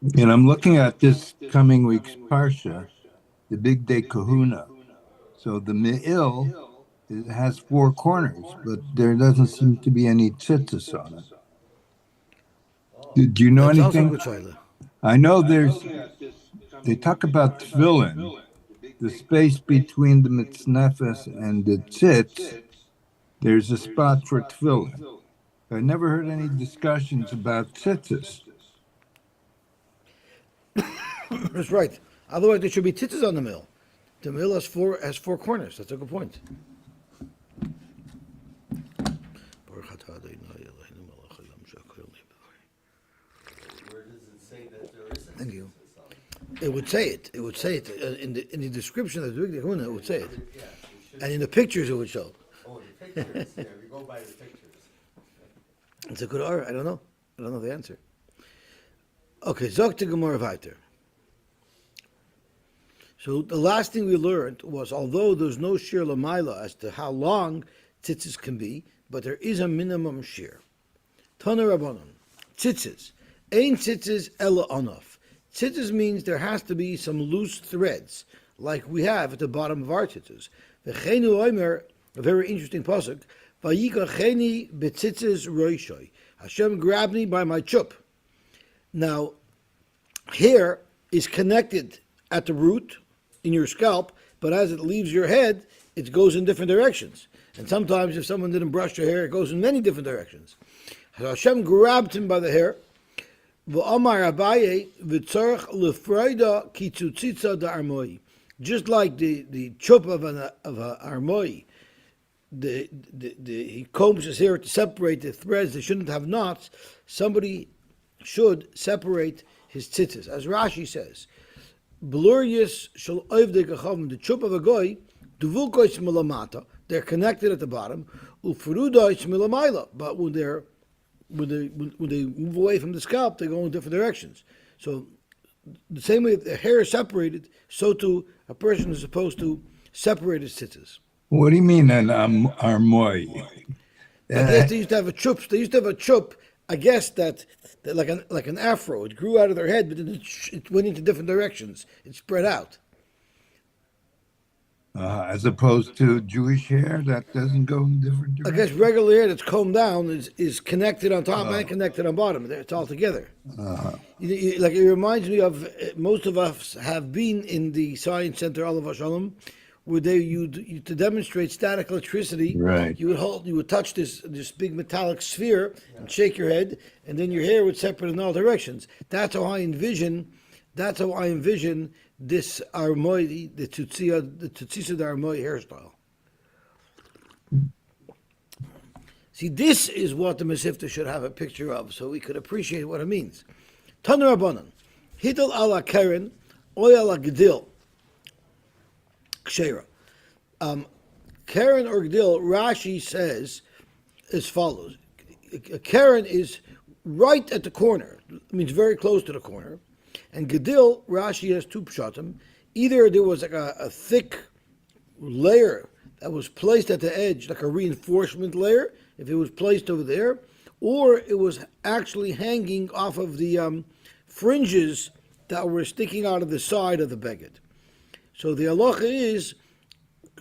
And I'm looking at this coming week's Parsha, the Big Day Kahuna. So the Me'il it has four corners, but there doesn't seem to be any tzitzis on it. Do you know That's also a anything? good shaila. I know they talk about tefillin, the space between the mitznefes and the tzitz. There's a spot for tefillin. I never heard any discussions about tzitzis. That's right. Otherwise, there should be tzitzis on the mill. The mill has four corners. That's a good point. Where does it say that there isn't? Thank you. It would say it. It would say it in the description of the Big Kahuna. It would say it, Yeah, you should. and in the pictures it would show. Oh, the pictures. Yeah, we go by the pictures. It's a good R. I don't know. I don't know the answer. Okay, Zok to Gemara weiter. So the last thing we learned was, although there's no shir lamaila as to how long tzitzis can be, but there is a minimum shir. Tana Rabbanon, tzitzis, ein tzitzis ela onof. Tzitzis means there has to be some loose threads, like we have at the bottom of our tzitzis. V'cheinu oimer, a very interesting pasuk. Vayikacheni betzitzis roishoi. Hashem grabbed me by my chup. Now, hair is connected at the root in your scalp, but as it leaves your head, it goes in different directions. And sometimes, if someone didn't brush their hair, it goes in many different directions. So Hashem grabbed him by the hair. V'amar Abaye v'tzarech lefreida kitzutzitza da'armoi. Just like the chup of a armoi, he combs his hair to separate the threads that shouldn't have knots. Somebody should separate his tzitzis. As Rashi says, Blurius shall oivdei kachavim, the chup of a goy, duvulkois milamata, they're connected at the bottom, ufurudois milamaila, but when they move away from the scalp, they go in different directions. So the same way the hair is separated, so too a person is supposed to separate his tzitzis. What do you mean an armoy? I guess they used to have a chup. They used to have a chup. I guess that like an afro. It grew out of their head, but then it went into different directions. It spread out. As opposed to Jewish hair that doesn't go in different I directions. guess regular hair that's combed down is connected on top and connected on bottom. It's all together. Like it reminds me of most of us have been in the science center, Olav Shalom, where you to demonstrate static electricity. Right. You would touch this big metallic sphere and shake your head, and then your hair would separate in all directions. That's how I envision this armoi, the tutzisa armoi hairstyle. See, this is what the Mesifta should have a picture of, so we could appreciate what it means. Taner Rabbanan, Hidal ala Karen, Oy ala Gdil, Kshera. Karen or Gdil, Rashi says as follows. Karen is right at the corner, it means very close to the corner. And Gedil, Rashi has two pshatim. Either there was like a thick layer that was placed at the edge, like a reinforcement layer, if it was placed over there, or it was actually hanging off of the fringes that were sticking out of the side of the beged. So the halacha is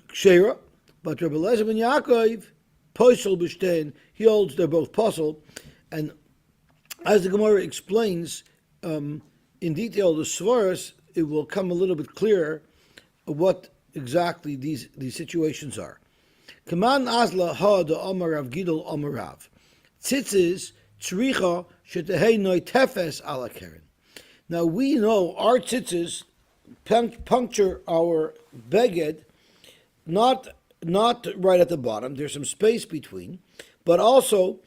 kshera, but Rabbi Eliezer ben Yaakov, posel b'shtein, he holds they're both posel, and as the Gemara explains in detail the svaras, it will come a little bit clearer what exactly these situations are. Kaman azla ha de Amar Rav Gidol Amar Rav. Tzitzis tzricha shetehei noi tefes ala keren. Now we know our tzitzis puncture our beged, not right at the bottom. There's some space between, but also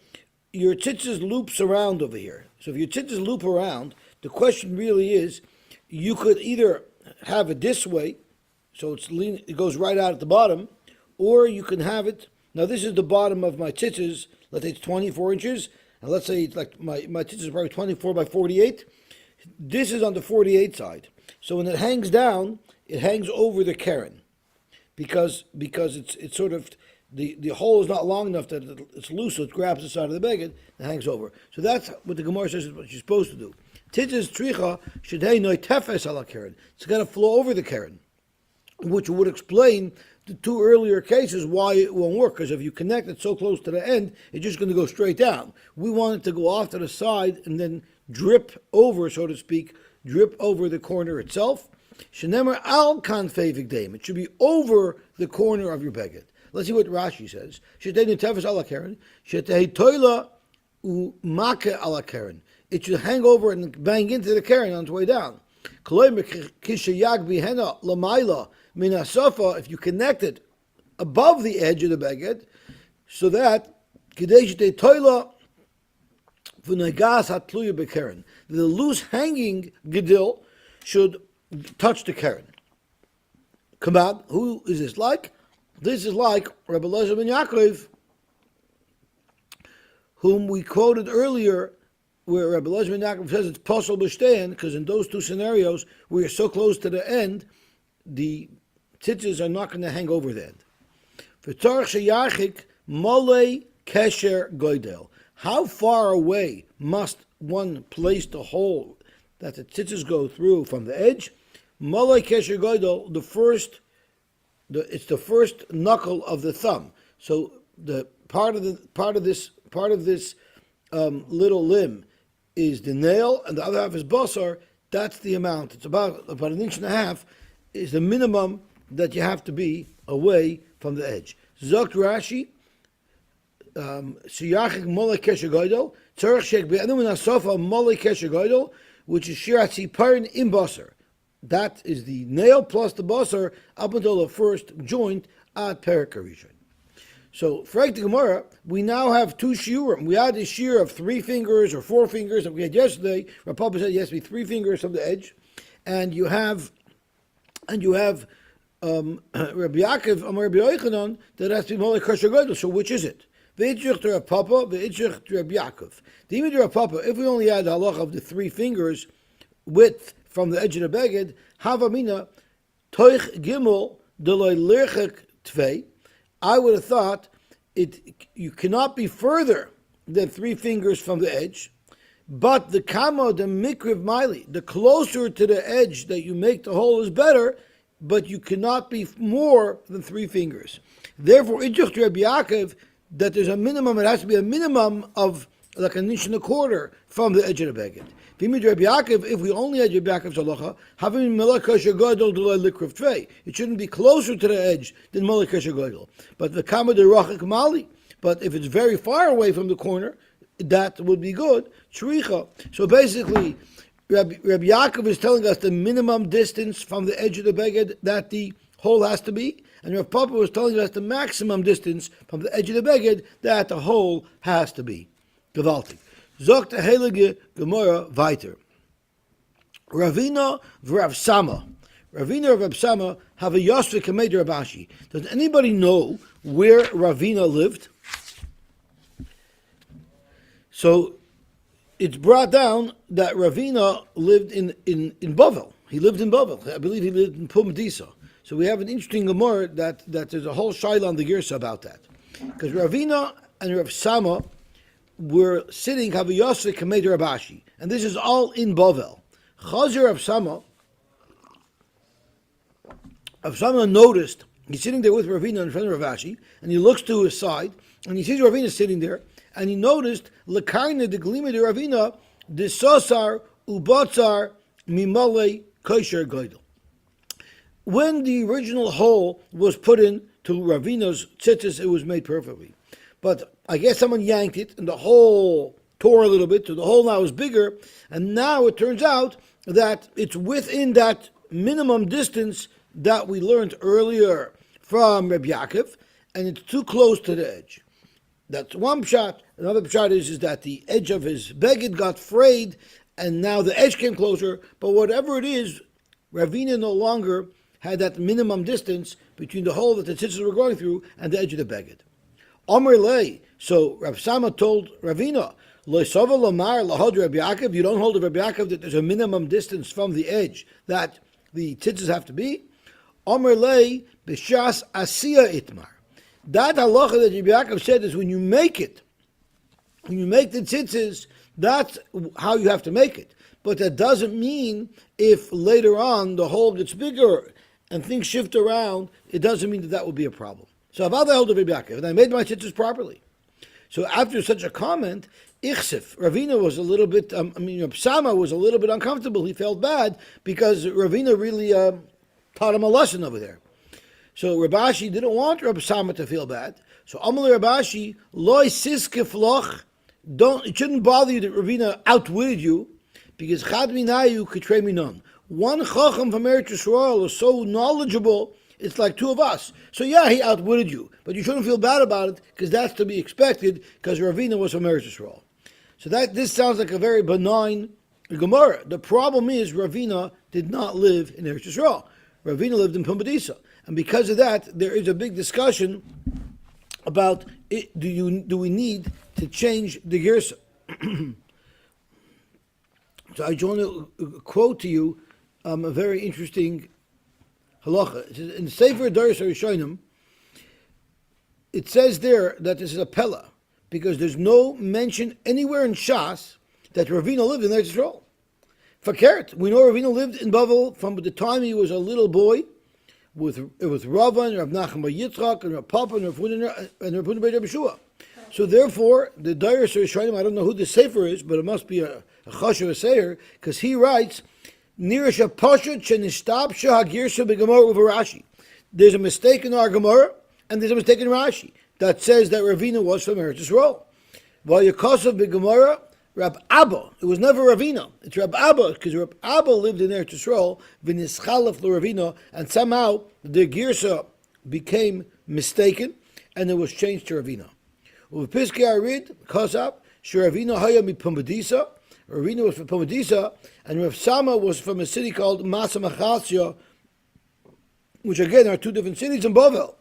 your tzitzis loops around over here. So if your tzitzis loop around, the question really is, you could either have it this way, so it goes right out at the bottom, or you can have it, now this is the bottom of my tzitzis, let's say it's 24 inches, and let's say it's like my tzitzis are probably 24 by 48. This is on the 48 side. So when it hangs down, it hangs over the keren, because it's sort of, the hole is not long enough that it's loose, so it grabs the side of the beged and hangs over. So that's what the Gemara says is what you're supposed to do. Tzitzis tricha shedei noi tefes ala keren. It's got to flow over the keren, which would explain the two earlier cases why it won't work. Because if you connect it so close to the end, it's just going to go straight down. We want it to go off to the side and then drip over, so to speak, drip over the corner itself. Shenemer al kanfei vigdeim. It should be over the corner of your beged. Let's see what Rashi says. Shetei nitefes ala keren. Shetei toila umake ala keren. It should hang over and bang into the keren on its way down. If you connect it above the edge of the beged, so that the loose hanging gedil should touch the keren. Come on, who is this like? This is like Rabbi Elazar ben Yaakov, whom we quoted earlier, where Rabbi Elazar ben Yaakov says it's possible b'shtein, because in those two scenarios, we are so close to the end, the tzitzis are not going to hang over the end. V'tzarech sheyachik molei kesher goydel. How far away must one place the hole that the tzitzis go through from the edge? Molei kesher goydel, it's the first knuckle of the thumb. So the part of this little limb is the nail, and the other half is basar. That's the amount. It's about an inch and a half is the minimum that you have to be away from the edge. Zokt Rashi, Shiyachik Molei Kesher Goydel, Tzarech Shek Be'enu Min HaSofa Molei Kesher Goydel, which is Shirat Siparin in basar. That is the nail plus the basar up until the first joint at Perek HaRishon. So, for the Gemara, we now have two shiurim. We had a shiur of 3 fingers or 4 fingers that we had yesterday. Rav Papa said yes, be 3 fingers from the edge, and you have Rabbi Yaakov Amar Rabbi Yochanan that has to be Molei Kesher Goydel. So, which is it? V'itzuch to Rav Papa, v'itzuch to Rabbi Yaakov. The image of Rav Papa, if we only had the halacha of the 3 fingers width from the edge of the beged, Havamina Toich Gimel Deloi Lerchek Tvei. I would have thought you cannot be further than 3 fingers from the edge, but the kama, the mikriv maili, the closer to the edge that you make the hole is better, but you cannot be more than 3 fingers. Therefore, it's just Rabbi Yaakov that there's a minimum, it has to be a minimum of like an inch and a quarter from the edge of the beged. If we only had Rabbi Yaakov's halacha, having Molei Kesher Goydel Deloi Likriv Tvei, it shouldn't be closer to the edge than Molei Kesher Goydel. But the Kama de Rachik Mali, but if it's very far away from the corner, that would be good. Shricha. So basically, Rabbi Yaakov is telling us the minimum distance from the edge of the beged that the hole has to be, and Rav Papa was telling us the maximum distance from the edge of the beged that the hole has to be. Gewaltig. Zogt der heilige Gemara weiter. Ravina v'Rav Sama. Ravina and Rav Sama have a Yosy kamei Rabashi. Does anybody know where Ravina lived? So it's brought down that Ravina lived in Bavel. He lived in Bavel. I believe he lived in Pumbedisa. So we have an interesting Gemara that there's a whole shaila on the Girsa about that. Because Ravina and Rav Sama were sitting have a Yosy kamei Rabashi, and this is all in Bavel. Chazer Rav Sama noticed he's sitting there with Ravina in front of Ravashi, and he looks to his side, and he sees Ravina sitting there, and he noticed lekarne de glima de Ravina de sosar ubatzar mimale kosher goydel. When the original hole was put in to Ravina's tzitzis, it was made perfectly. But I guess someone yanked it, and the hole tore a little bit, so the hole now is bigger, and now it turns out that it's within that minimum distance that we learned earlier from Reb Yaakov, and it's too close to the edge. That's one pshat. Another pshat is that the edge of his beged got frayed, and now the edge came closer, but whatever it is, Ravina no longer had that minimum distance between the hole that the tzitzis were going through and the edge of the beged. Omer lei. So Rav Sama told Ravina, Lo sova lomar lahod Rabbi Yaakov. You don't hold of Rabbi Yaakov that there's a minimum distance from the edge that the tzitzis have to be. Omer lei b'shas asiya itmar. That halacha that Rabbi Yaakov said is when you make it, when you make the tzitzis, that's how you have to make it. but that doesn't mean if later on the hole gets bigger and things shift around, it doesn't mean that that will be a problem. So about the held of Rabbi Yaakov, and I made my tzitzis properly. So after such a comment, Ichsif, Ravina was a little bit, Sama was a little bit uncomfortable. He felt bad because Ravina really taught him a lesson over there. So Rabashi didn't want Rab Sama to feel bad. So Amal Rabashi, loy siskefloch, it shouldn't bother you that Ravina outwitted you, because Chad Minayu Kitrei Minon. One Chacham from Eretz Yisrael is so knowledgeable, it's like two of us. So yeah, he outwitted you, but you shouldn't feel bad about it, because that's to be expected, because Ravina was from Eretz Yisrael. So this sounds like a very benign Gemara. The problem is Ravina did not live in Eretz Yisrael. Ravina lived in Pumbedisa. And because of that, there is a big discussion about do we need to change the Girsa. So I want to quote to you a very interesting halacha. It says, in Sefer Doros HaRishonim, it says there that this is a pella, because there's no mention anywhere in Shas that Ravina lived in Eretz Yisrael. Fakert, we know Ravina lived in Bavel from the time he was a little boy, with Rava and Rav Nachman bar Yitzchak and Rav Papa and Rav Huna bar Yeshua. So therefore, the Doros HaRishonim, I don't know who the Sefer is, but it must be a Chashuv Seir, because he writes, Nirasha Pashat Shenistabsha Hagirsa B'Gemara with Rashi. There's a mistake in our Gemara, and there's a mistake in Rashi that says that Ravina was from Eretz Yisrael. While Yakasav B'Gemara, Rab Abba, it was never Ravina. It's Rab Abba, because Rab Abba lived in Eretz Yisrael, V'nischalef Ravina, and somehow the Girsa became mistaken, and it was changed to Ravina. With Piskei Arid, Kosab, Ravina Haya mi Pumbedisa. Ravina was from Pumbedisa, and Rav Sama was from a city called Masa Machasya, which again are two different cities in Bavel.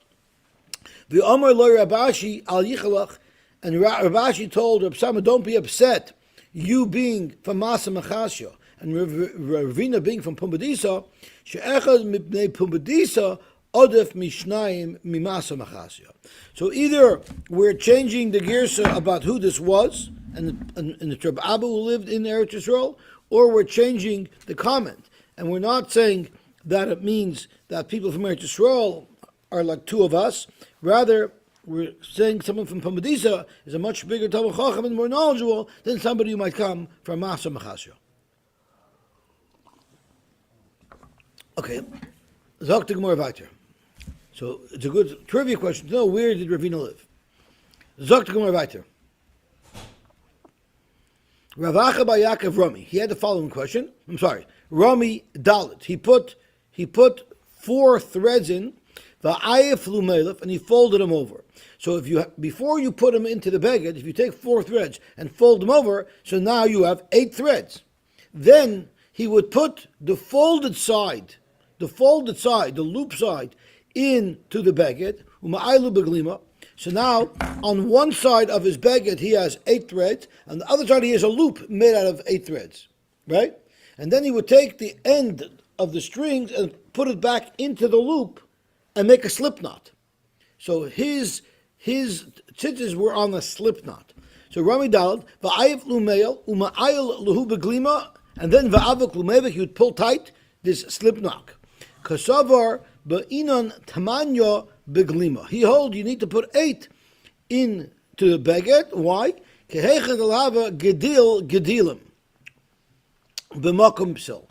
The Amar lo Rabashi al Yichalach, and Rabashi told Rav Sama, don't be upset, you being from Masa Machasya, and Ravina being from Pumbedisa, she'echad mipnei Pumbedisa, Odef Mishnayim Mimasa Machasya. So either we're changing the Girsa about who this was, and the Reb Abba who lived in Eretz Yisrael, or we're changing the comment. And we're not saying that it means that people from Eretz Yisrael are like two of us. Rather, we're saying someone from Pumbedisa is a much bigger Talmid Chacham and more knowledgeable than somebody who might come from Masa Machasya. Okay, Zok the Gemara weiter. So it's a good trivia question to know, where did Ravina live? Zok the Gemara weiter. Ravacha bar Yaakov Rami. He had the following question. Rami Dalit. He put 4 threads in, va'ayef lumelef, and he folded them over. So before you put them into the beged, if you take 4 threads and fold them over, so now you have 8 threads. Then he would put the folded side, the loop side, into the beged, uma'aylu beglima. So now, on one side of his beged, he has 8 threads, and the other side he has a loop made out of 8 threads, right? And then he would take the end of the strings and put it back into the loop and make a slip knot. So his tzitzis were on a slip knot. So Rami Dalad, va'ayif lumeil, uma'ayil luhu beglima, and then va'avik lumevik, he would pull tight this slip knot. Kasavar ba'inon tamanya beglima. He holds you need to put 8 into the beged. Why? Kehechad alava gedil gedilim b'makom psil.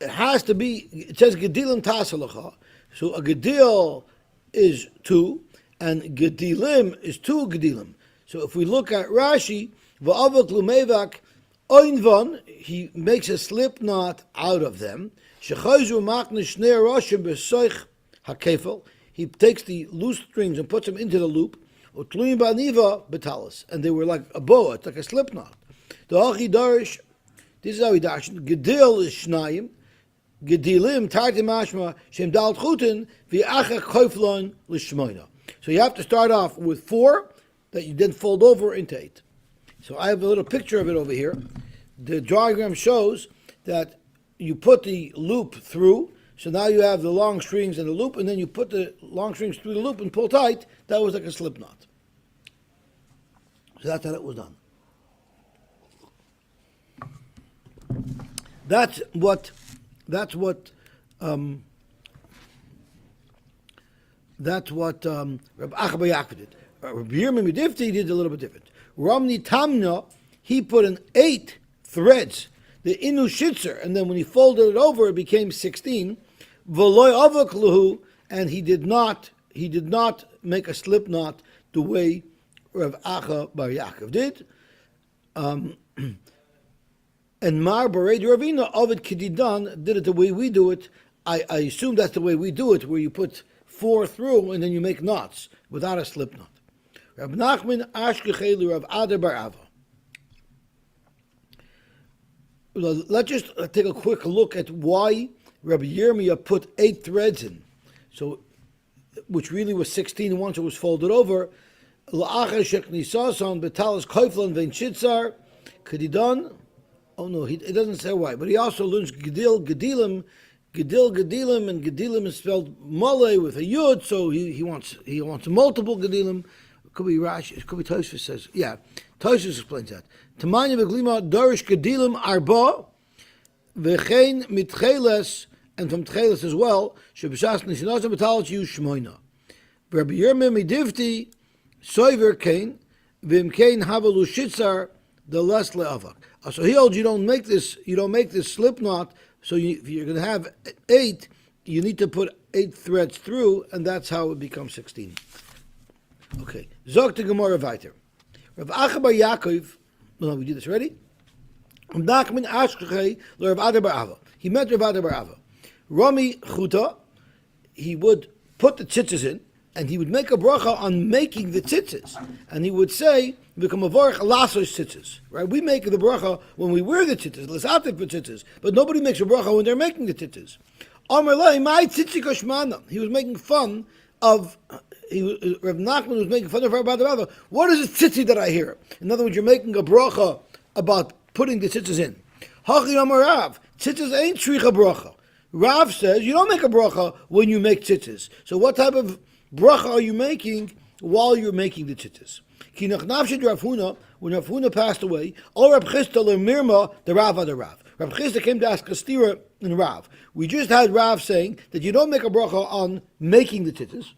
It has to be. It says gedilim tasalacha. So a gedil is 2, and gedilim is 2 gedilim. So if we look at Rashi, va'avak lumevak oinvan, he makes a slip knot out of them. Shechayzu makne shnei roshim b'soich hakefel. He takes the loose strings and puts them into the loop. Utluyim ba'niva betalis, and they were like a boa. It's like a slip knot. The hachi darish. This is how he darshan. Gedil is shnayim. Gedilim tarti mashma shem dal chutin v'achach koiflon l'shmoina. So you have to start off with 4 that you then fold over into 8. So I have a little picture of it over here. The diagram shows that you put the loop through. So now you have the long strings and the loop, and then you put the long strings through the loop and pull tight. That was like a slip knot. So that's how it was done. That's what. That's what. That's what Rabbi Acha Yaakov did. Rabbi Yirmiyah Midifti did a little bit different. Ramni Tamna, he put in 8 threads, the inu shitzer, and then when he folded it over, it became 16. V'loy avak luhu, and he did not make a slip knot the way Rav Acha Bar Yaakov did. And Mar Bared Ravina Ovid Kididan did it the way we do it. I assume that's the way we do it, where you put 4 through and then you make knots without a slip knot. Rav Nachman Ashkechelu Rav Adar Bar Ava. Let's just take a quick look at why Rabbi Yirmiyah put 8 threads in. So, which really was 16 once it was folded over. La'achar sheknisason betalas koiflan vein shitzar kedidan. Oh no, it doesn't say why, but he also learns gedilim, and gedilim is spelled mole with a yud, so he wants multiple gedilim. It could be Rashi, it could be Tosfos says, yeah, Tosfos explains that. Tamanya beglima darish gedilim arba v'chein mitcheles, and from Techeiles as well. Shebishas nishinasa betalas yu shmoina. Rabbi Yirmiyah midivti soiver kain v'imkain havalu shitzar the less le'avak. So he holds you don't make this slip knot. So if you're going to have 8, you need to put 8 threads through, and that's how it becomes 16. Okay. Zog to Gemara weiter. Rav Acha Bar Yaakov. No, we did this already. Nachman Ashkechei Rav Adar Bar Ava. He met Rav Adar Bar Ava. Rami Chuta. He would put the tzitzis in, and he would make a bracha on making the tzitzis, and he would say, "Become a vorach lasos tzitzis." Right? We make the bracha when we wear the tzitzis, l'sativ for tzitzis, but nobody makes a bracha when they're making the tzitzis. Amar lei, my tzitzi koshmana. He was making fun of. Rav Nachman was making fun of Rav Adar. What is a tzitzi that I hear? In other words, you're making a bracha about putting the tzitzis in. Hachi Amar Rav, tzitzis ain't shricha bracha. Rav says you don't make a bracha when you make tzitzis. So what type of bracha are you making while you're making the tzitzis? When Rav Huna passed away, or Rab Chisda lemirma the Rav Adar Rav. Rab Chisda came to ask a stira in Rav. We just had Rav saying that you don't make a bracha on making the tzitzis.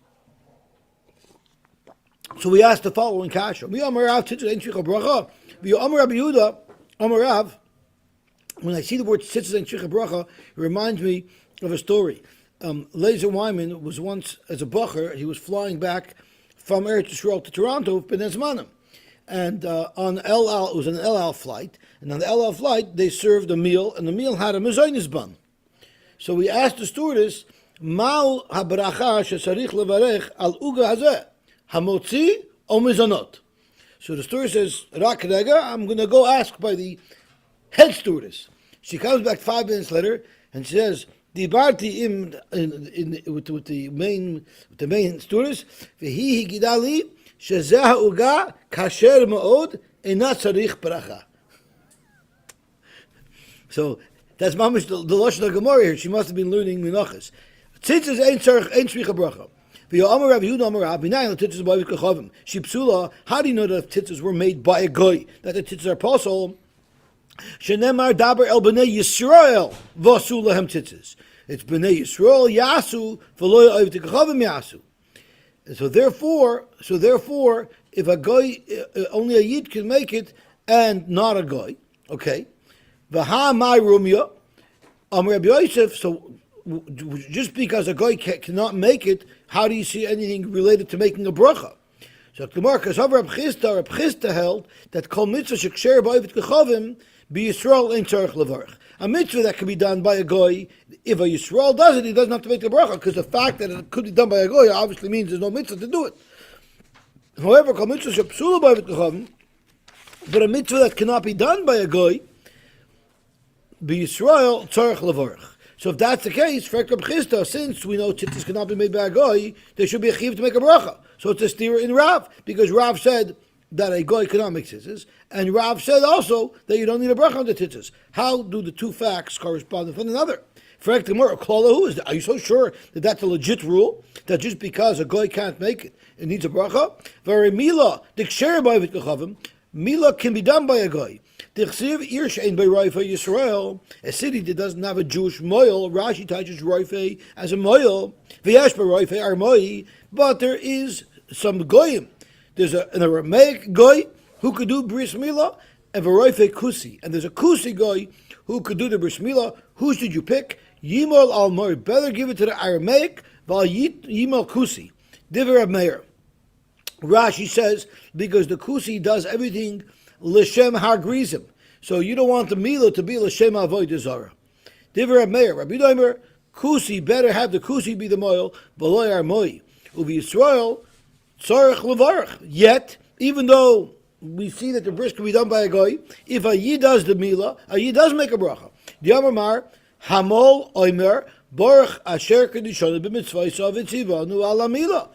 So we asked the following kasha: Mi Amar Rav tzitzis ain't shricha bracha. Vi Amar Rabbi Yehuda Amar Rav. When I see the word tzitzis ain't shricha bracha, it reminds me of a story. Laser Wyman was once, as a bacher, he was flying back from Eretz Yisrael to Toronto with Ben Ezmanim. And on El Al, it was an El Al flight, and on the El Al flight, they served a meal, and the meal had a mezainis bun. So we asked the stewardess, Ma'u habracha shesarich levarech al uga hazeh, hamotzi o mizanot. So the stewardess says, Rak rega, I'm going to go ask by the head stewardess. She comes back 5 minutes later, and she says, Dibarti with the main stewardess. Vehi higidali shezeh uga kasher maod ena tzarich bracha. So that's mamish the lashon of Gemara here. She must have been learning Menachos. Tzitzis ain't shricha bracha. V'yomer Rav Yehuda Amar Rav B'nayin tzitzis ba'avik kachavim. Shipsula. How do you know that tzitzis were made by a goy? That the tzitzis are possible? Shenemar daber el b'nei Yisrael v'asu lahem tzitzis. It's b'nei Yisrael yasu v'lo ya'av t'kachavim yasu. So therefore, if a guy, only a yid can make it, and not a guy, okay. V'ha my rumya, Rabbi Yosef. So just because a guy cannot make it, how do you see anything related to making a bracha? So Gemara, because Rab Chisda held that kol mitzvah sheksher ba'av t'kachavim b'Yisrael ain't tzarich levarich. A mitzvah that can be done by a goy, if a Yisrael does it, he doesn't have to make the bracha, because the fact that it could be done by a goy obviously means there's no mitzvah to do it. However, kol mitzvah shepsula ba'av t'kachavim, but a mitzvah that cannot be done by a goy, b'Yisrael tzarich levarich. So if that's the case, for Reb Chisda, since we know tzitzis cannot be made by a goy, there should be a chiv to make a bracha. So it's a steer in Rav, because Rav said that a goy cannot make tzitzis, and Rav said also that you don't need a bracha on the tzitzis. How do the two facts correspond with one another? For Reb Chisda, are you so sure that that's a legit rule, that just because a goy can't make it, it needs a bracha? Very mila, the ksher ba'avit kachavim, mila can be done by a goy. Tichsiv Ir she'ein bei Roife Yisrael, a city that doesn't have a Jewish moil, Rashi touches Roife as a moil, v'yesh bei Roife armoi, but there is some goyim. There's an Aramaic goy who could do bris milah, and Roife kusi, and there's a kusi goy who could do the bris milah. Who should you pick? Yimol al Mor. Better give it to the Aramaic, val Yimol kusi. Diver Meir. Rashi says because the kusi does everything l'shem hargrizim, so you don't want the milah to be l'shem avodah zara. Divrei Meir, Rabbi Doimer, kusi better have the kusi be the moil, v'loy armoi. Uvi Yisrael tzarich levarach. Yet, even though we see that the bris can be done by a guy, if a yid does the milah, a yid does make a bracha. The Amar Hamol Oimer Baruch Asher Kedishonu b'mitzvah v'tzivanu ala milah.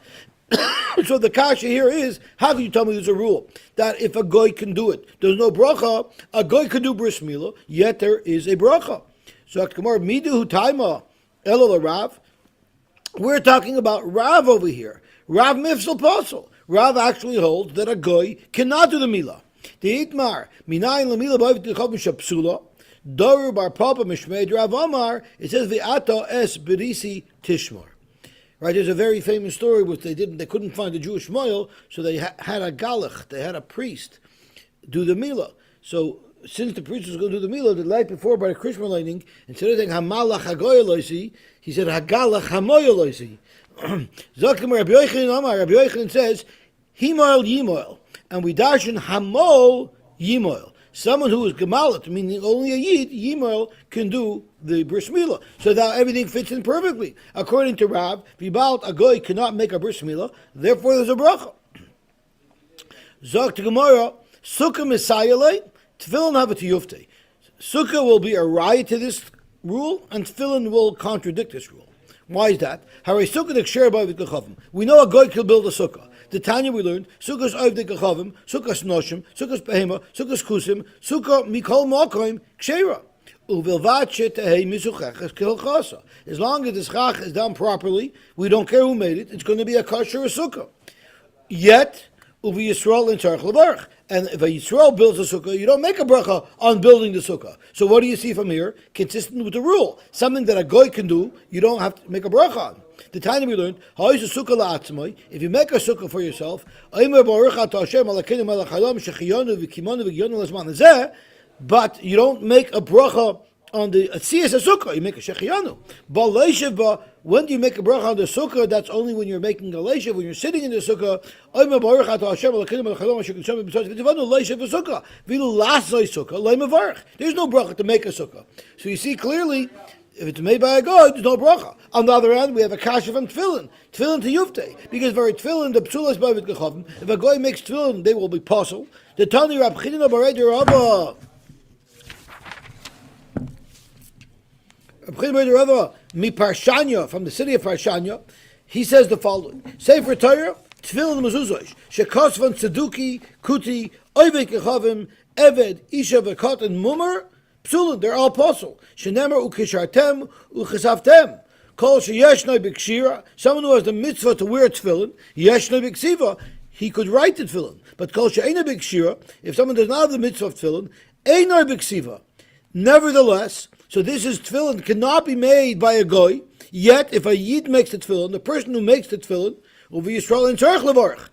So the kasha here is, how can you tell me there's a rule that if a goy can do it, there's no bracha, a goy can do bris milah, yet there is a bracha. So Gemara midu taima elul Rav. We're talking about Rav over here. Rav mifsal posel. Rav actually holds that a goy cannot do the milah. The itmar minayin lamilah b'avit t'chov mishapsula. Doru bar papa mishmeid Rav Amar. It says v'ato es berisi tishmar. Right, there's a very famous story which they couldn't find a Jewish moil, so they had a galach, they had a priest do the milah. So since the priest was going to do the milah the night before by the Krishma lighting, instead of saying hamalach hagoy loisi, he said hagalach hamoy loisi. Zakim Rabbi Yochanan Amar. Rabbi Yochanan says himoil yimoil, and we darshan hamol yimoil. Someone who is gemalit, meaning only a yid, yimoil, can do the bris milah. So that everything fits in perfectly. According to Rav, vibalt a goy cannot make a bris milah, therefore there's a bracha. Zok to Gemara, sukkah misayalei, tefillin have a tiyufte. Sukkah will be a riot to this rule, and tefillin will contradict this rule. Why is that? We know a goy can build a sukkah. The Tanya we learned, sukkahs oivdei kachavim, sukkahs noshim, sukkahs behema, sukkahs kusim, sukkah mikol mokoim kshera. Uvilvat shetehei misuchachas kilchasa. As long as the schach is done properly, we don't care who made it, it's going to be a kosher sukkah. Yet, uvi Yisrael in tzarich levarach. And if a Yisrael builds a sukkah, you don't make a bracha on building the sukkah. So what do you see from here? Consistent with the rule. Something that a goy can do, you don't have to make a bracha on. The time we learned, if you make a sukkah for yourself, but you don't make a bracha on the atziyas sukkah, you make a shechiyanu. But when do you make a bracha on the sukkah? That's only when you're making a leishav, when you're sitting in the sukkah. There's no bracha to make a sukkah. So you see clearly, if it's made by a god, there's no bracha. On the other hand, we have a kasha from tefillin. Tefillin to yufte. Because very tefillin, the psula is by with gechavim. If a guy makes tefillin, they will be possible. The Tani Rab Chidina Bared Rava. Rab Chidina Bared Rava, Mi Parshanya, from the city of Parshanya, he says the following. Sefer Torah, tefillin mezuzos, shekos van tzeduki, kuti, oivek gechavim, eved, isha v'kat, and mumar, psulin, they're all possible. Shenemer ukishartem uchesavtem. Kol sheyeshnoi b'kshira. Someone who has the mitzvah to wear tefillin, yeshnoi b'ksiva, he could write the tefillin. But kol she'ena b'kshira, if someone does not have the mitzvah of tefillin, einoi b'ksiva. Nevertheless, so this is tefillin cannot be made by a goy. Yet, if a yid makes the tefillin, the person who makes the tefillin will be Yisrael in tzarich levarach.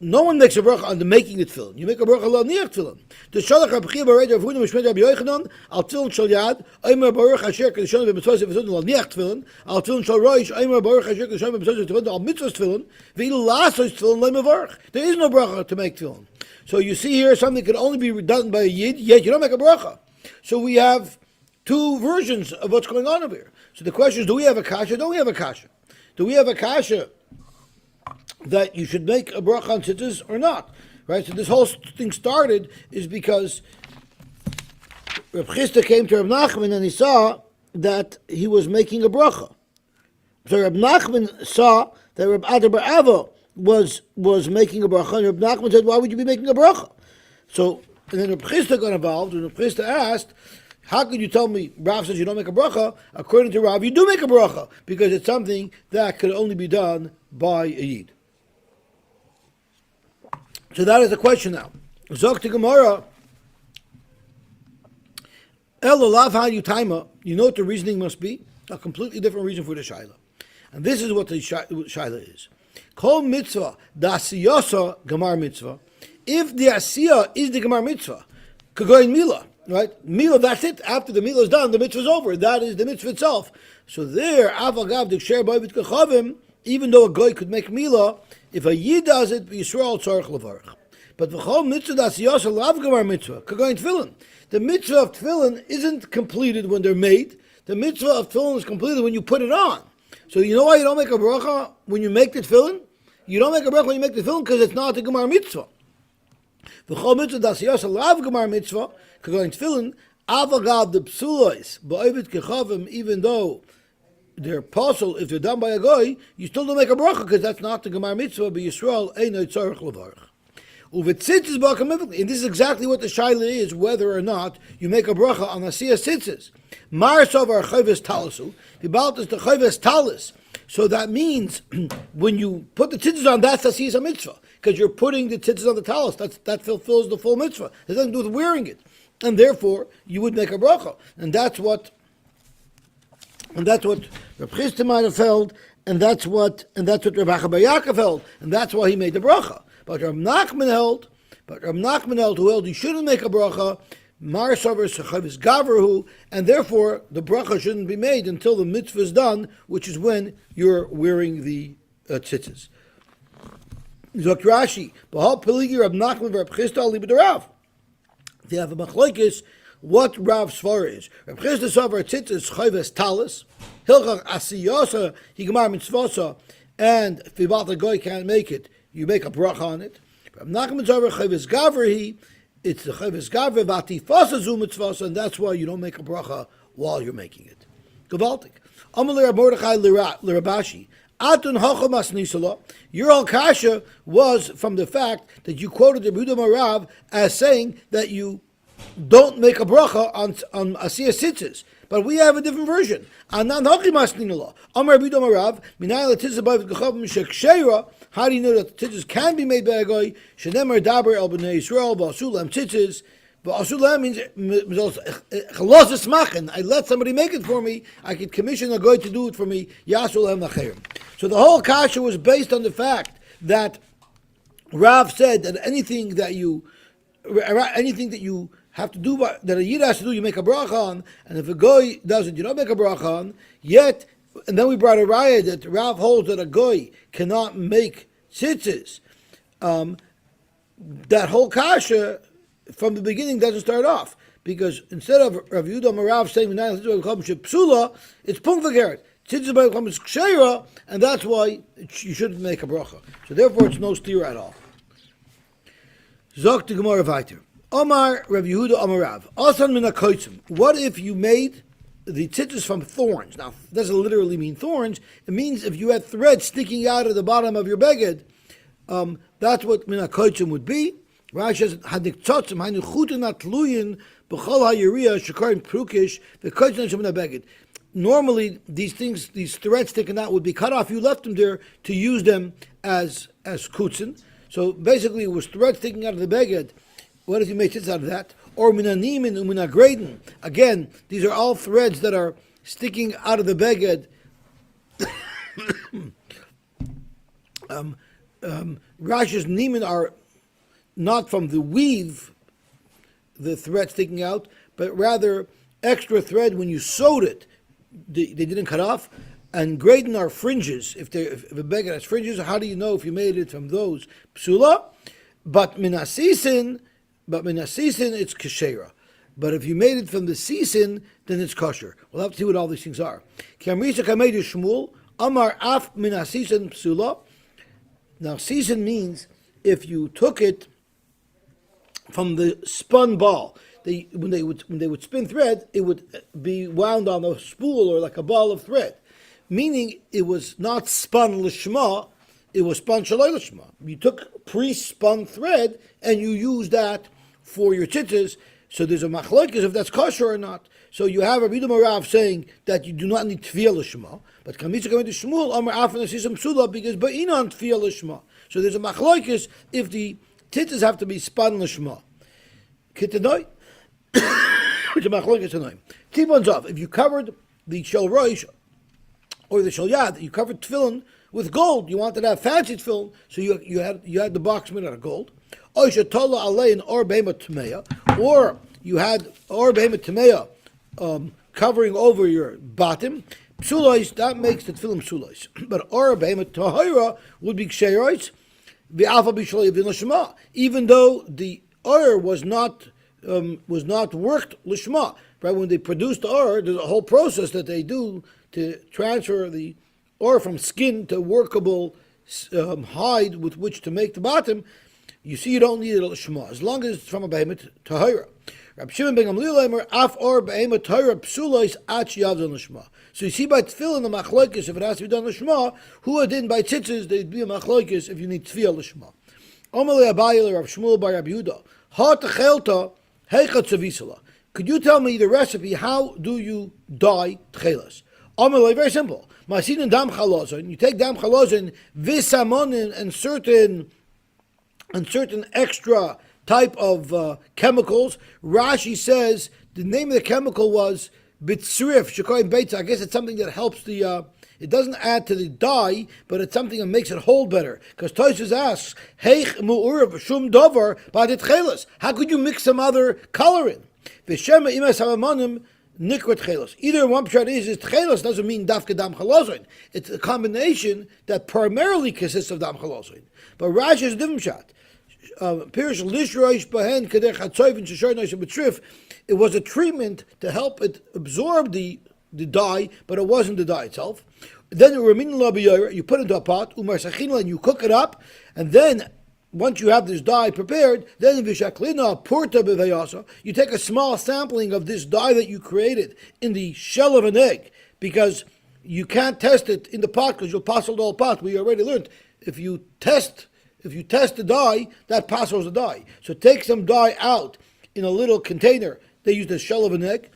No one makes a bracha on the making the tefillin. You make a bracha on niach tefillin. The shalach Rabbi Chiya bar Rav Huna mishmei Rabbi Yochanan al tefillin shel yad Omer baruch asher kedishonu b'mitzvos tefillin al niach tefillin al tefillin shel roish Omer baruch asher kedishonu b'mitzvos tefillin al mitzvos tefillin v'ilu lasos tefillin lo mevarach. There is no bracha to make tefillin. So you see here something can only be done by a yid, yet you don't make a bracha. So we have two versions of what's going on over here. So the question is, do we have a kasha? Don't we have a kasha? Do we have a kasha that you should make a bracha on tzitzis or not? Right? So this whole thing started is because Reb Chisda came to Reb Nachman and he saw that he was making a bracha. So Reb Nachman saw that Reb Adar bar Ava was making a bracha, and Reb Nachman said, why would you be making a bracha? So, and then Reb Chisda got involved, and Reb Chisda asked, how could you tell me, Rav says you don't make a bracha? According to Rav, you do make a bracha, because it's something that could only be done by a yid. So that is the question now. Zok to Gemara, Elolav ha yutaima. You know what the reasoning must be? A completely different reason for the shaila. And this is what the shaila is. Kol mitzvah da asiyasa gemar mitzvah. If the asiyah is the gemar mitzvah, kagoyin mila, right? Mila, that's it. After the mila is done, the mitzvah is over. That is the mitzvah itself. So there, avagav diksher b'ovid kachavim. Even though a goy could make mila, if a yid does it, Yisrael tzarich levarach. But v'chol mitzvah da asiyasa lav gemar mitzvah kagoyin tefillin. The mitzvah of tefillin isn't completed when they're made. The mitzvah of tefillin is completed when you put it on. So you know why you don't make a bracha when you make the tefillin? You don't make a bracha when you make the tefillin because it's not a gemar mitzvah. V'chol mitzvah da asiyasa lav gemar mitzvah kagoyin tefillin avagav the psulos ba'ovid kechavim, even though they're possible, if they're done by a goy, you still don't make a bracha because that's not the gemar mitzvah. But Yisrael einay tzarich levarach. And this is exactly what the shaila is, whether or not you make a bracha on asiyah tzitzis. Marsav or chayves talasu. The balt is the chayves talis. So that means when you put the tzitzis on, that's asiyah mitzvah, because you're putting the tzitzis on the talis. That fulfills the full mitzvah. It has nothing to do with wearing it, and therefore you would make a bracha. And that's what Reb Chisda might have held, and that's what Reb Acha bar Yaakov held, and that's why he made the bracha. But Reb Nachman held, who held you shouldn't make a bracha, Mar Savar Sechavis Gavrahu, and therefore the bracha shouldn't be made until the mitzvah is done, which is when you're wearing the tzitzis. Zok Rashi, B'hal Peligi Reb Nachman Reb Chisda Ali B'darav. They have a machlokes what Rav Svar is. Reb Chisda Savar tzitzis Chayves Talis, Hilchach Asiyasa Higmar Mitzvasa, and if the goy can't make it, you make a bracha on it. Reb Nachman Savar Chayves Gavrahi, it's the Chayves Gavra Vatifasa Zu Mitzvasa, and that's why you don't make a bracha while you're making it. Gewaltig. Amalei Reb Mordechai L'Rabashi. Atun Hacham Asnisala. Your whole kasha was from the fact that you quoted the Yehuda Marav as saying that you don't make a bracha on asiyah tzitzis. But we have a different version. Anan Hachim Asninala. Amar Yehuda Marav. Minay L'Tzitzis B'Avid K'chavim Shekshera. How do you know that the tzitzis can be made by a guy? Shenemar Daber El B'nei Yisrael B'Asulam Tzitzis. B'Asulam means I let somebody make it for me. I could commission a guy to do it for me. Yasulam Nacherim. So the whole kasha was based on the fact that Rav said that anything that you have to do, that a yid has to do, you make a bracha on, and if a goy doesn't, you don't make a bracha on. Yet, and then we brought a raya that Rav holds that a goy cannot make tzitzis. That whole kasha from the beginning doesn't start off, because instead of Rav Yehuda Marav saying psula, it's pungvageret. Tzitzis becomes ksheira, and that's why you shouldn't make a bracha. So therefore, it's no steer at all. Zok to Gemara Vayter. Omar Rav Yehuda Amarav. Asan Menachos. What if you made the tzitzis from thorns? Now, it doesn't literally mean thorns. It means if you had threads sticking out of the bottom of your beged, that's what Menachos would be. Rashi says, "Hadiktotzim hainu chutin atluyin b'chol hayiriyah shekarim prukish v'kotzim shem beged." Normally, these threads sticking out would be cut off. You left them there to use them as kutzin. So basically, it was threads sticking out of the beged. What if you made tzitzis out of that? Or minanimin and minagraden. Again, these are all threads that are sticking out of the beged. Rashi's nimin are not from the weave, the thread sticking out, but rather extra thread when you sewed it. They didn't cut off. And graden are fringes. If a beged has fringes, how do you know if you made it from those? Psula. But minasisin, it's kashera. But if you made it from the sisin, then it's kosher. We'll have to see what all these things are. Kamrisa kamedu shmuel, amar af minasisin psula. Now, sisin means if you took it from the spun ball. When they would spin thread, it would be wound on a spool or like a ball of thread, meaning it was not spun lishma, it was spun shaloi lishma. You took pre-spun thread and you used that for your tzitzis. So there's a machlokes if that's kosher or not. So you have Rabbi Marav saying that you do not need tefillah lishma, but kamitza coming to Shmuel Amar Afan Asisam Psula because ba'inan tefillah lishma. So there's a machlokes if the tzitzis have to be spun lishma. Kittanoi. which is machlokes tanoim. Tibon's off. If you covered the shel roish or the shel yad, you covered tefillin with gold. You wanted to have fancy tefillin, so you had the box made out of gold. Or you had or you had or behema tameya covering over your bottom. Psulois, that makes the tefillin psulois. But or behema tahira would be ksherois. Even though the or was not worked lishma, right? When they produce the or, there's a whole process that they do to transfer the or from skin to workable hide with which to make the bottom. You see, you don't need it lishma as long as it's from a behemoth tahira. Rab Shimon ben Gamliel af or behemoth tahira psulois at yavzon lishma. So you see by tefillin the machlokes, if it has to be done l'shma, who didn't by tzitzis, they'd be a machlokes if you need tefillah l'shma. Omelei Abayil Rav Shmuel bar Rabbi Yehuda, ha techelta heichat tzavisala. Could you tell me the recipe? How do you dye techeiles? Omelei, very simple. Masin and dam chalozin. You take dam chalozin, visamonin, and certain extra type of chemicals. Rashi says the name of the chemical was Bitzrif, Shekoyim Beitza. I guess it's something that helps the, it doesn't add to the dye, but it's something that makes it hold better. Because Tosfos asks, Heich mu'urav shum dover ba'det chelas. How could you mix some other color in? V'shema imes ha'amanim nikrat chelas. Either one pshat is chelas doesn't mean dafka dam chalozin. It's a combination that primarily consists of dam chalozin. But Rashi is a different shot. Pirish lishroish bahen kadech hatzoivin sheshoynosh betrif. It was a treatment to help it absorb the dye, but it wasn't the dye itself. Then you put it into a pot, and you cook it up, and then once you have this dye prepared, then you take a small sampling of this dye that you created in the shell of an egg, because you can't test it in the pot because you'll pass the whole pot. We already learned if you test the dye, that passes the dye. So take some dye out in a little container. They use the shell of an egg.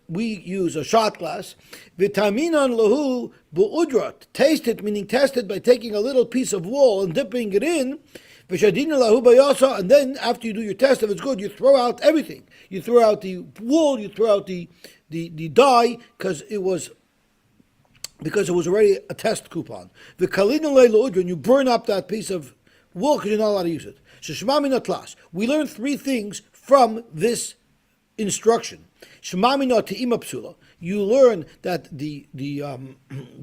We use a shot glass. Vitaminon lahu bu'udrat. Taste it, meaning test it by taking a little piece of wool and dipping it in. V'shadina lahu bayasa. And then after you do your test, if it's good, you throw out everything. You throw out the wool. You throw out the dye because it was already a test coupon. V'kalina le'lu'udrat. You burn up that piece of wool because you're not allowed to use it. Sheshmami natlas. We learn three things from this instruction. Shemamina te'ima psula. You learn that the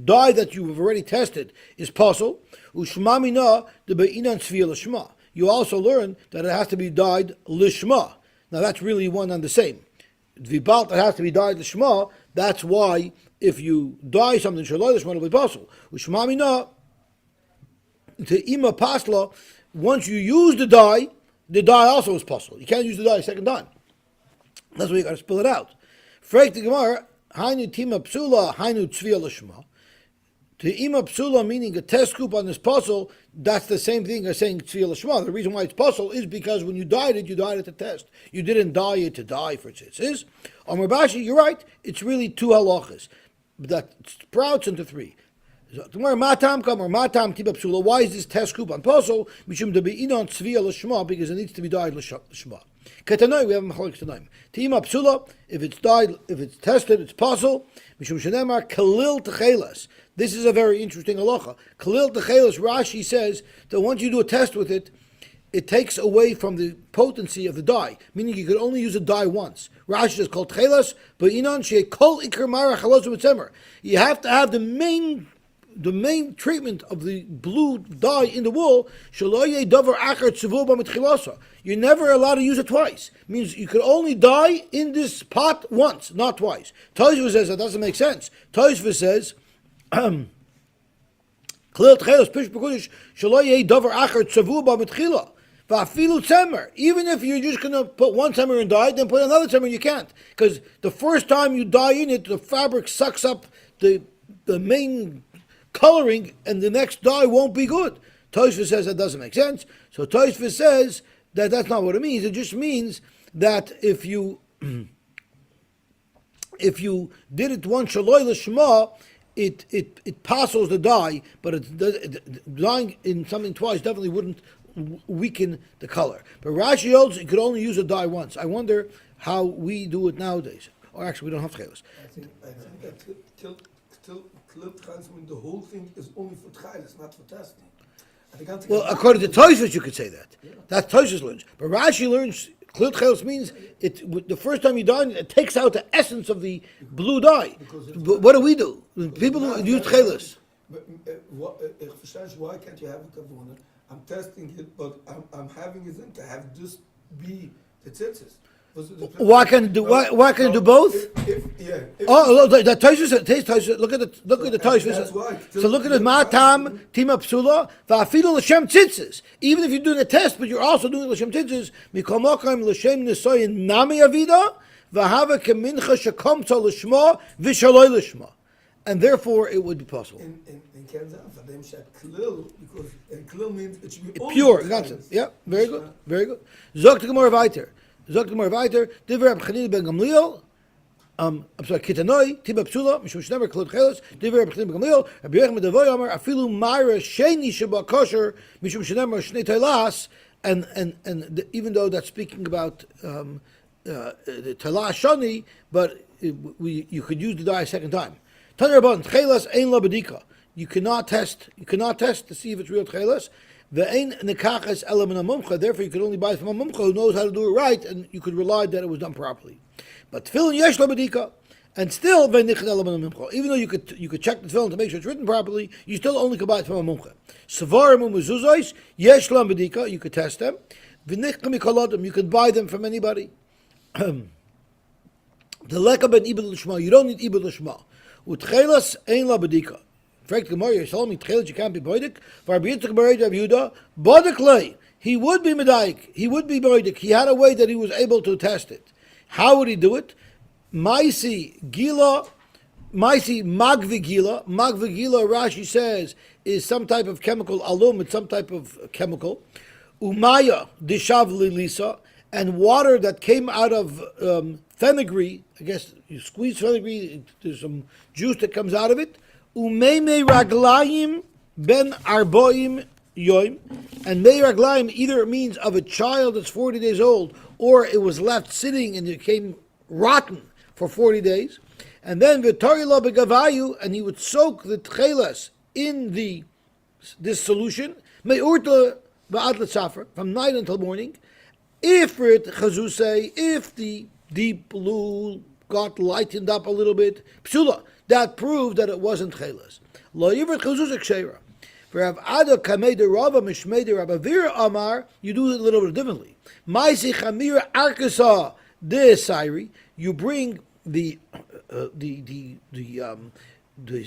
dye that you have already tested is pasul. Ushmamina de be'inan tzviyah lishma. You also learn that it has to be dyed lishma. Now that's really one and the same. Dvibalt that has to be dyed lishma. That's why if you dye something shaloi lishma, it'll be pasul. Ushmamina te'ima pasla. Once you use the dye also is pasul. You can't use the dye a second time. That's why you got to spill it out. Frek the Gemara, hainu tima psula, hainu tzviyah lishma. Te'ima psula, meaning a test scoop on this puzzle, that's the same thing as saying tzviyah lishma. The reason why it's puzzle is because when you dyed it to test. You didn't dye it to dye for tzitzis. Amar Bashi, you're right, it's really two halachas. That sprouts into three. Why is this test scoop on puzzle? Mishum de be'inon tzviyah lishma, because it needs to be dyed lishma. Ketanoi, we have machlokes tanoim. Te'ima psula, if it's dyed, if it's tested, it's puzzle. Mishum shenemar kalil techeiles. This is a very interesting halacha. Kalil techeiles, Rashi says that once you do a test with it, it takes away from the potency of the dye, meaning you could only use a dye once. Rashi says called techeiles, but inon she kol ikar mara chalosu b'tzemer. You have to have the main treatment of the blue dye in the wool. You're never allowed to use it twice. It means you could only dye in this pot once, not twice. Tosfos says that doesn't make sense. Tosfos says, even if you're just going to put one tzemer in dye, then put another tzemer, you can't. Because the first time you dye in it, the fabric sucks up the main coloring, and the next dye won't be good. Tosfos says that doesn't make sense. So Tosfos says that that's not what it means. It just means that if you did it one shaloi l'shma, it passes the dye, but dyeing in something twice definitely wouldn't weaken the color. But Rashi holds you could only use a dye once. I wonder how we do it nowadays. Or actually, we don't have Techeiles. I think that clip transmitting the whole thing is only for Techeiles, not for testing. Well, according to Tosfos, you could say that. That's Tosfos learns. But Rashi learns Klil Techeiles means the first time you dye it takes out the essence of the blue dye. But what do? People who use Techeiles. Why can't you have a kavuna? I'm testing it, but I'm having it in to have this be the tzitzis. Why can't you do? Why can't you do both? Look, that Tosfos. Look at the Tosfos. So look at the Matam Tima Psula Va'afilu L'Shem Tzitzis. Even if you're doing a test, but you're also doing L'Shem Tzitzis, Mikol Mokim L'Shem Nisoyin Nami Avida V'Hava Kemincha Shekomta L'Shma V'Shaloi L'Shma, and therefore it would be possible. In Kansas, for them said klil because klil means it should be Pure. Got it. Yeah, very good, very good. Zok the Gemara weiter. Divrei Reb Chanina ben Gamliel. I'm sorry, Kitanoi, Tiba Psula, Mishum Shnever, Klot Cheles, Divrei Reb Chanina ben Gamliel, Rabbi Yechim Devoy Amar, Afilu Myra Sheni Sheba Kosher, Mishum Shnever, Shnei Teilas, and even though that's speaking about the Teilas Shani, but you could use the dye a second time. Tanya Rabban, Techeiles Ein La Bedika. You cannot test to see if it's real Techeiles. Ve'ein nekachas ela min hamumcha. Therefore, you could only buy it from a mumcha who knows how to do it right, and you could rely that it was done properly. But tefillin yesh la bedika, and still ve'nichad ela min hamumcha. Even though you could check the tefillin to make sure it's written properly, you still only could buy it from a mumcha. Savarim umezuzos yesh la bedika. You could test them. V'nichad mikolodim. You could buy them from anybody. The leka ben ibad l'shma. You don't need ibad l'shma. Utchelas ein la bedika. In fact, Gemara, you're telling me Techeiles you can't be boidik. For Yitzchak Bereid Rav Yehuda, bodik he would be medaik. He would be boidik. He had a way that he was able to test it. How would he do it? Maisi magvi gila. Magvi gila, Rashi says, is some type of chemical. Alum, it's some type of chemical. Umaya dishav lilisa, and water that came out of fenugreek. I guess you squeeze fenugreek. There's some juice that comes out of it. Umeime raglayim ben arboim yoim, and mei raglayim either it means of a child that's 40 days old, or it was left sitting and it became rotten for 40 days, and then v'tarila begavayu, and he would soak the Techeiles in this solution me'urta ba'ad l'tzafar, from night until morning. If the deep blue got lightened up a little bit, psula, that proved that it wasn't Techeiles. Lo yivert chazuz ksheira. For Rav Ada kamei de Rava mishmei de Rabbi Vira Amar, you do it a little bit differently. Ma'isi chamir arkasa de Siri. You bring the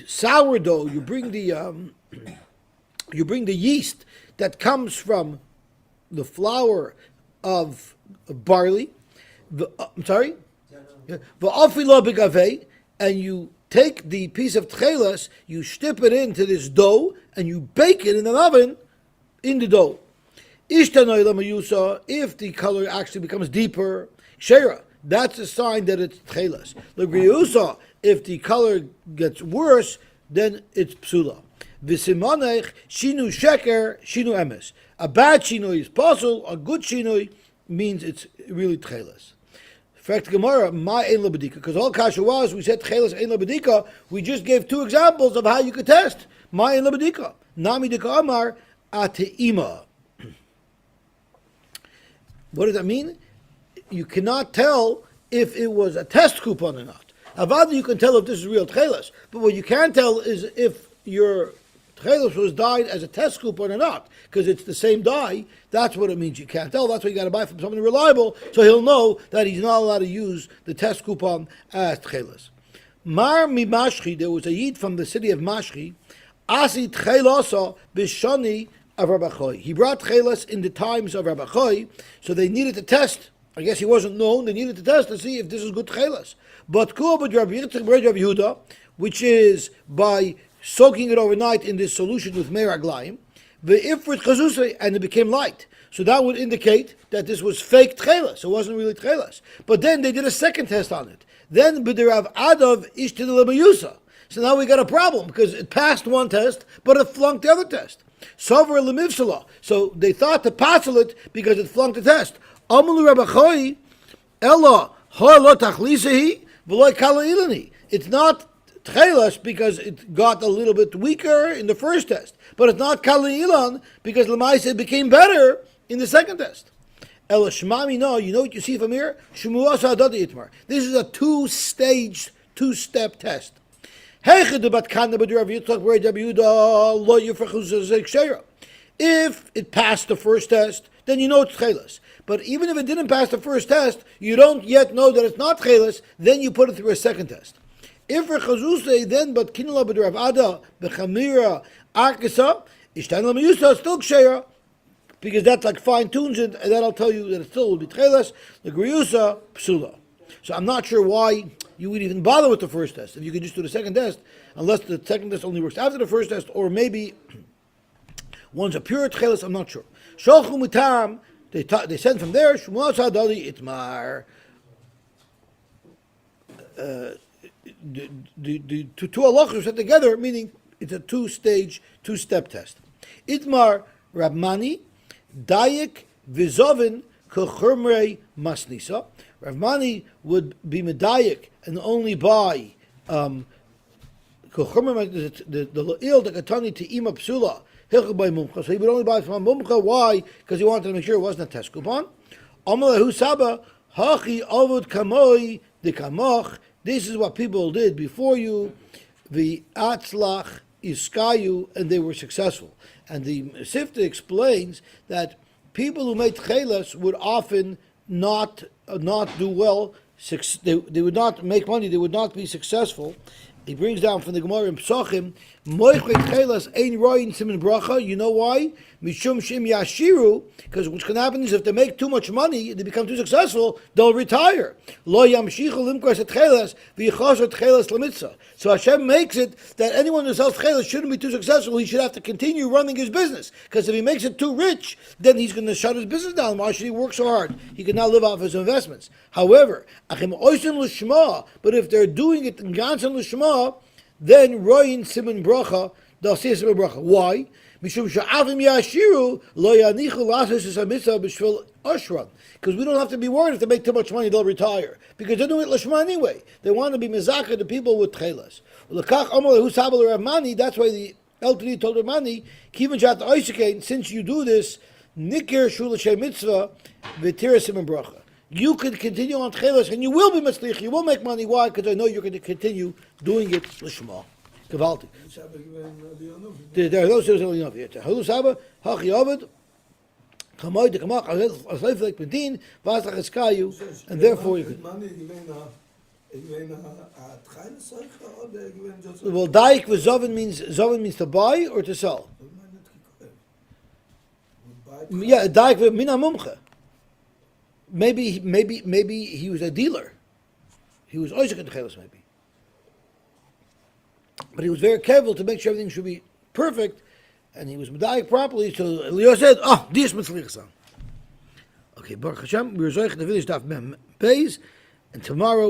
sourdough. You bring the yeast that comes from the flour of barley. I'm sorry. V'afila begavei, and you take the piece of Techeiles, you stip it into this dough, and you bake it in an oven in the dough. Ishtanoi lamayusa, if the color actually becomes deeper, shera, that's a sign that it's Techeiles. L'griyusa, if the color gets worse, then it's psula. V'simanech, shinu sheker, shinu emes. A bad shinui is possible, a good shinui means it's really Techeiles. In fact, Gemara, ma ein labedika, because all kasha was, we said Techeiles ein labedika, we just gave two examples of how you could test. Ma ein labedika. Nami dika amar ateima. What does that mean? You cannot tell if it was a test coupon or not. Avada, you can tell if this is real Techeiles, but what you can't tell is if your Techeiles was dyed as a test coupon or not, because it's the same dye. That's what it means. You can't tell. That's why you got to buy from someone reliable, so he'll know that he's not allowed to use the test coupon as Techeiles. Mar mi Mashchi, there was a yid from the city of Mashchi, Asi Techeilosa b'shani of Rabbi Choi. He brought Techeiles in the times of Rabbi Choi, so they needed to test. I guess he wasn't known. They needed to test to see if this is good Techeiles. But Rabbi Yehuda, which is by soaking it overnight in this solution with meraglaim, the ifrit chazusay, and it became light. So that would indicate that this was fake Techeiles. It wasn't really Techeiles. But then they did a second test on it. Then b'derav adav ishtid lemayusa. So now we got a problem because it passed one test, but it flunked the other test. Sover lemivsala. So they thought to passel it because it flunked the test. Amalu Rabachoi, Ella ha lo tachlisehi v'lo kala ilani. It's not Techeiles because it got a little bit weaker in the first test, but it's not kala ilan because Lamaisa it became better in the second test. Ella shmami no, you know what you see from here? Shmuasa adadi itmar. This is a two-step test. If it passed the first test, then you know it's Techeiles. But even if it didn't pass the first test, you don't yet know that it's not Techeiles, then you put it through a second test. If for Chazusei, then but Kinla b'Rav Ada b'Chamira Arkisa, Ishtan Lamayusa, still Ksheira, because that like fine tunes it, and that'll tell you that it still will be Techeiles, the Griyusa, Psula. So I'm not sure why you would even bother with the first test if you could just do the second test, unless the second test only works after the first test, or maybe one's a pure Techeiles, I'm not sure. Sholchu Mutam, they send from there, Shmuel Sadali Itmar. The two halachos are set together, meaning it's a two-step test. Itmar Rabmani, Dayik Vizovin Kochurmrei Masnisa. Rabmani would be medayik and only buy the la'il the katani to ima psula hilchah by mumcha. So he would only buy from a mumcha. Why? Because he wanted to make sure it wasn't a test coupon. Amalahu saba hachi avud kamoi de kamoch. This is what people did before you. The atzlach iskayu, and they were successful. And the Sifta explains that people who made Techeiles would often not do well. They would not make money. They would not be successful. He brings down from the Gemara in Psachim, Moichle Techeiles ein roin simin bracha. You know why? Mishum shim yashiru. Because what's going to happen is if they make too much money, they become too successful, they'll retire. Lo yamshichu limkos Techeiles v'yichasor Techeiles lemitzah. So Hashem makes it that anyone who sells Techeiles shouldn't be too successful. He should have to continue running his business. Because if he makes it too rich, then he's going to shut his business down. Why should he work so hard? He can now live off his investments. However, achim oisim l'shma. But if they're doing it in ganzen l'shma, then roin simin bracha, they'll say simin bracha. Why? Mishum sha'avim yashiru lo yanichu lasos esamitzah b'shvil ashran. Because we don't have to be worried if they make too much money, they'll retire. Because they're doing it l'shma anyway. They want to be mezakah the people with Techeiles. L'kach amar lehu sabel Ramani. That's why the LTD told Ramani, kivin shat oisikein, since you do this, nikir shul l'shem mitzvah v'tira simin bracha. You can continue on Techeiles and you will be matzlich. You will make money. Why? Because I know you're going to continue doing it l'shma. Kavalti. There are those who are enough here. Halu Saba, Hachi Ovid, Kamoy de Kamach, Asleif like Medin, Vasach Eskayu, and therefore you can. Well, Daik with Zovin means to buy or to sell. Yeah, Daik with Mina Mumcha. Maybe he was a dealer. He was Isaac in Techeiles, maybe. But he was very careful to make sure everything should be perfect, and he was medayik properly. So Leo said, "Oh, dies mitzlichsan." Okay, Baruch Hashem, we're zoich the village daf mem beis, and tomorrow.